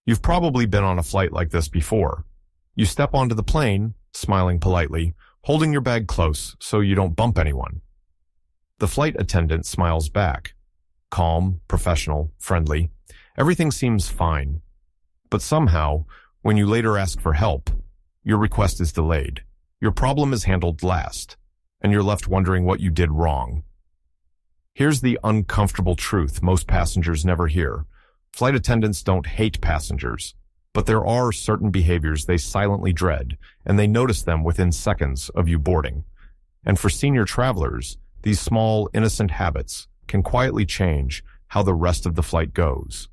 You've probably been on a flight like this before. You step onto the plane, smiling politely, holding your bag close so you don't bump anyone. The flight attendant smiles back. Calm, professional, friendly. Everything seems fine. But somehow, when you later ask for help, your request is delayed. Your problem is handled last, and you're left wondering what you did wrong. Here's the uncomfortable truth most passengers never hear. Flight attendants don't hate passengers, but there are certain behaviors they silently dread, and they notice them within seconds of you boarding. And for senior travelers, these small, innocent habits can quietly change how the rest of the flight goes.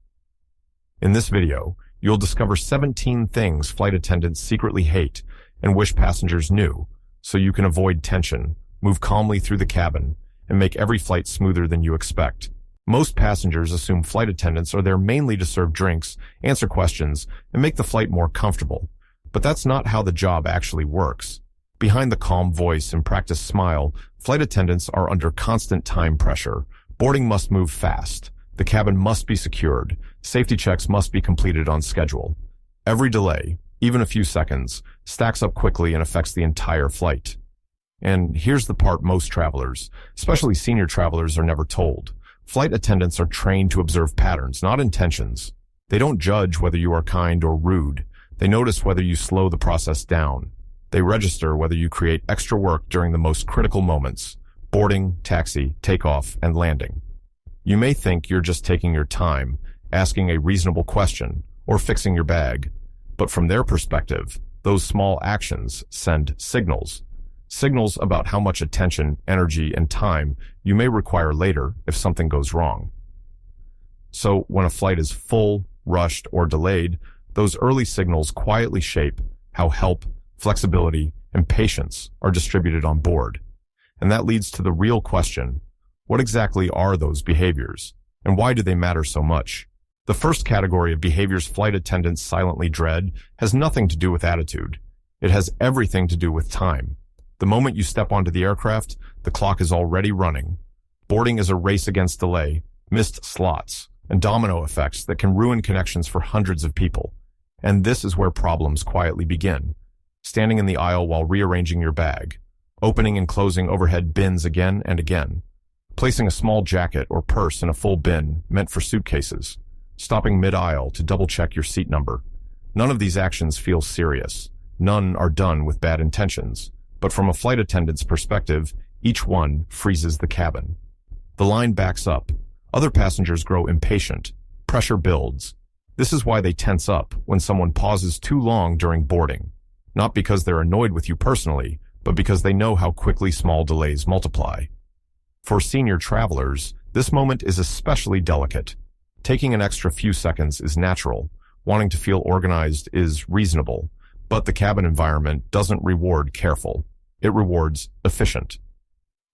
In this video, you'll discover 17 things flight attendants secretly hate and wish passengers knew, so you can avoid tension, move calmly through the cabin, and make every flight smoother than you expect. Most passengers assume flight attendants are there mainly to serve drinks, answer questions, and make the flight more comfortable. But that's not how the job actually works. Behind the calm voice and practiced smile, flight attendants are under constant time pressure. Boarding must move fast. The cabin must be secured. Safety checks must be completed on schedule. Every delay, even a few seconds, stacks up quickly and affects the entire flight. And here's the part most travelers, especially senior travelers, are never told. Flight attendants are trained to observe patterns, not intentions. They don't judge whether you are kind or rude. They notice whether you slow the process down. They register whether you create extra work during the most critical moments: boarding, taxi, takeoff, and landing. You may think you're just taking your time, asking a reasonable question, or fixing your bag. But from their perspective, those small actions send signals. Signals about how much attention, energy, and time you may require later if something goes wrong. So when a flight is full, rushed, or delayed, those early signals quietly shape how help, flexibility, and patience are distributed on board. And that leads to the real question: what exactly are those behaviors, and why do they matter so much? The first category of behaviors flight attendants silently dread has nothing to do with attitude. It has everything to do with time. The moment you step onto the aircraft, the clock is already running. Boarding is a race against delay, missed slots, and domino effects that can ruin connections for hundreds of people. And this is where problems quietly begin. Standing in the aisle while rearranging your bag, opening and closing overhead bins again and again, placing a small jacket or purse in a full bin meant for suitcases, stopping mid-aisle to double-check your seat number. None of these actions feel serious. None are done with bad intentions. But from a flight attendant's perspective, each one freezes the cabin. The line backs up. Other passengers grow impatient. Pressure builds. This is why they tense up when someone pauses too long during boarding. Not because they're annoyed with you personally, but because they know how quickly small delays multiply. For senior travelers, this moment is especially delicate. Taking an extra few seconds is natural. Wanting to feel organized is reasonable. But the cabin environment doesn't reward careful. It rewards efficient.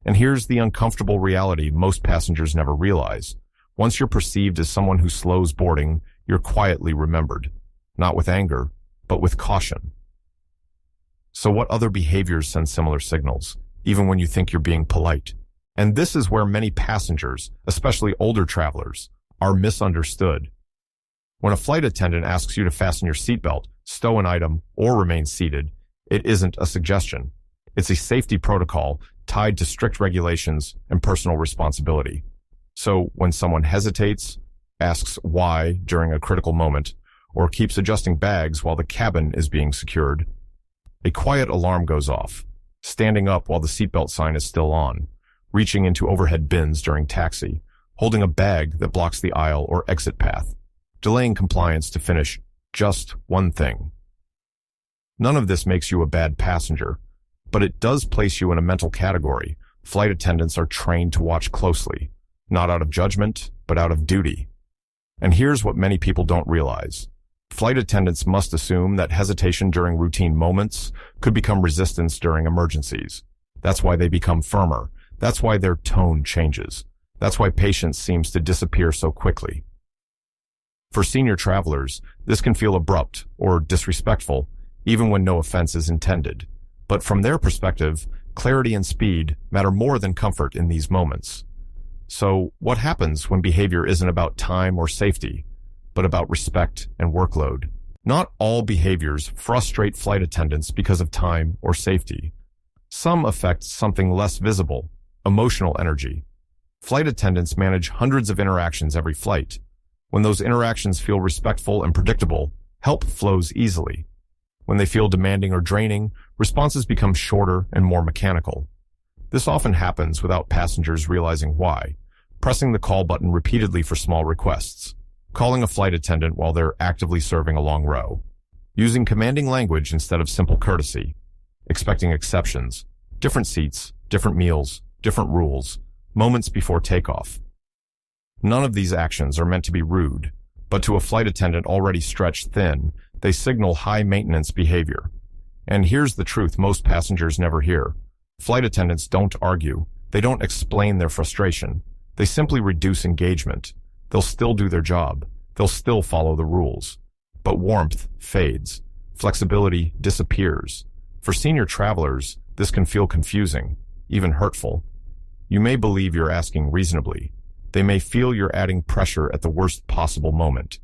And here's the uncomfortable reality most passengers never realize. Once you're perceived as someone who slows boarding, you're quietly remembered. Not with anger, but with caution. So what other behaviors send similar signals, even when you think you're being polite? And this is where many passengers, especially older travelers, are misunderstood. When a flight attendant asks you to fasten your seatbelt, stow an item, or remain seated, it isn't a suggestion. It's a safety protocol tied to strict regulations and personal responsibility. So when someone hesitates, asks why during a critical moment, or keeps adjusting bags while the cabin is being secured, a quiet alarm goes off. Standing up while the seatbelt sign is still on, reaching into overhead bins during taxi, holding a bag that blocks the aisle or exit path, delaying compliance to finish just one thing. None of this makes you a bad passenger, but it does place you in a mental category. Flight attendants are trained to watch closely, not out of judgment, but out of duty. And here's what many people don't realize. Flight attendants must assume that hesitation during routine moments could become resistance during emergencies. That's why they become firmer. That's why their tone changes. That's why patience seems to disappear so quickly. For senior travelers, this can feel abrupt or disrespectful, even when no offense is intended. But from their perspective, clarity and speed matter more than comfort in these moments. So what happens when behavior isn't about time or safety, but about respect and workload. Not all behaviors frustrate flight attendants because of time or safety. Some affect something less visible, emotional energy. Flight attendants manage hundreds of interactions every flight. When those interactions feel respectful and predictable, help flows easily. When they feel demanding or draining, responses become shorter and more mechanical. This often happens without passengers realizing why. Pressing the call button repeatedly for small requests. Calling a flight attendant while they're actively serving a long row. Using commanding language instead of simple courtesy. Expecting exceptions. Different seats, different meals, different rules. Moments before takeoff. None of these actions are meant to be rude, but to a flight attendant already stretched thin, they signal high-maintenance behavior. And here's the truth most passengers never hear. Flight attendants don't argue. They don't explain their frustration. They simply reduce engagement. They'll still do their job. They'll still follow the rules. But warmth fades. Flexibility disappears. For senior travelers, this can feel confusing, even hurtful. You may believe you're asking reasonably. They may feel you're adding pressure at the worst possible moment.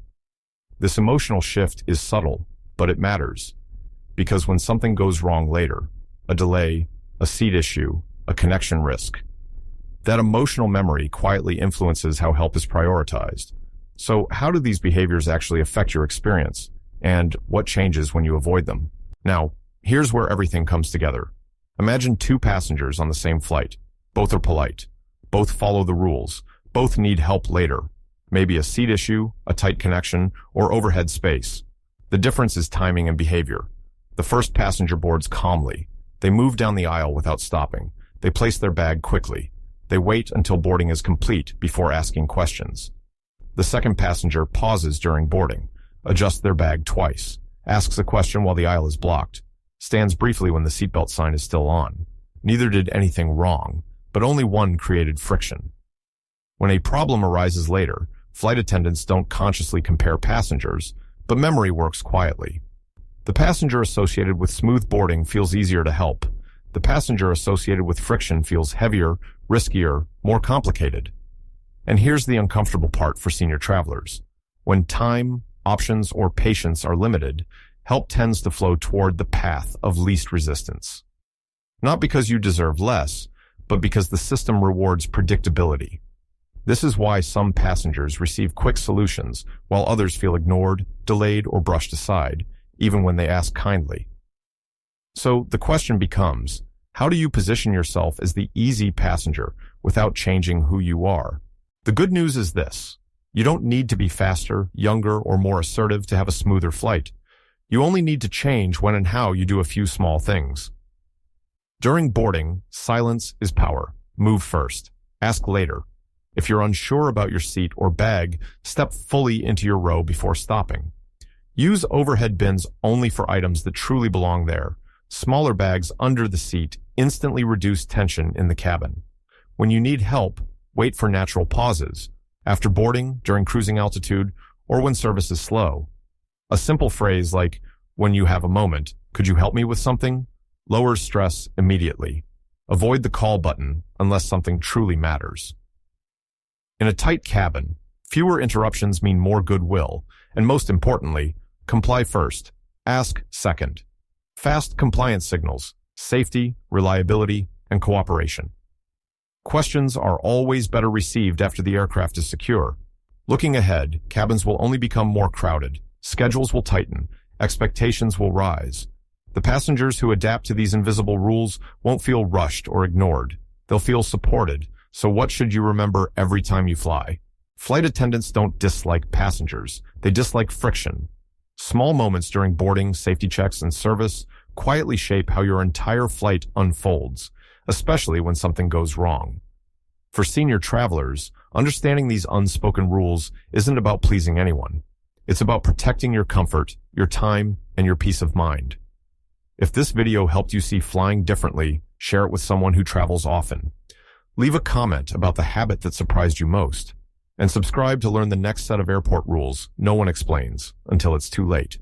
This emotional shift is subtle, but it matters. Because when something goes wrong later, a delay, a seat issue, a connection risk, that emotional memory quietly influences how help is prioritized. So how do these behaviors actually affect your experience? And what changes when you avoid them? Now, here's where everything comes together. Imagine two passengers on the same flight. Both are polite. Both follow the rules. Both need help later. Maybe a seat issue, a tight connection, or overhead space. The difference is timing and behavior. The first passenger boards calmly. They move down the aisle without stopping. They place their bag quickly. They wait until boarding is complete before asking questions. The second passenger pauses during boarding, adjusts their bag twice, asks a question while the aisle is blocked, stands briefly when the seatbelt sign is still on. Neither did anything wrong, but only one created friction. When a problem arises later, flight attendants don't consciously compare passengers, but memory works quietly. The passenger associated with smooth boarding feels easier to help. The passenger associated with friction feels heavier, riskier, more complicated. And here's the uncomfortable part for senior travelers. When time, options, or patience are limited, help tends to flow toward the path of least resistance. Not because you deserve less, but because the system rewards predictability. This is why some passengers receive quick solutions, while others feel ignored, delayed, or brushed aside, even when they ask kindly. So the question becomes, how do you position yourself as the easy passenger without changing who you are? The good news is this. You don't need to be faster, younger, or more assertive to have a smoother flight. You only need to change when and how you do a few small things. During boarding, silence is power. Move first. Ask later. If you're unsure about your seat or bag, step fully into your row before stopping. Use overhead bins only for items that truly belong there. Smaller bags under the seat instantly reduce tension in the cabin. When you need help, wait for natural pauses. After boarding, during cruising altitude, or when service is slow. A simple phrase like, "When you have a moment, could you help me with something?" lowers stress immediately. Avoid the call button unless something truly matters. In a tight cabin, fewer interruptions mean more goodwill, and most importantly, comply first, ask second. Fast compliance signals, safety, reliability, and cooperation. Questions are always better received after the aircraft is secure. Looking ahead, cabins will only become more crowded, schedules will tighten, expectations will rise. The passengers who adapt to these invisible rules won't feel rushed or ignored. They'll feel supported. So what should you remember every time you fly? Flight attendants don't dislike passengers. They dislike friction. Small moments during boarding, safety checks, and service quietly shape how your entire flight unfolds, especially when something goes wrong. For senior travelers, understanding these unspoken rules isn't about pleasing anyone. It's about protecting your comfort, your time, and your peace of mind. If this video helped you see flying differently, share it with someone who travels often. Leave a comment about the habit that surprised you most, and subscribe to learn the next set of airport rules no one explains until it's too late.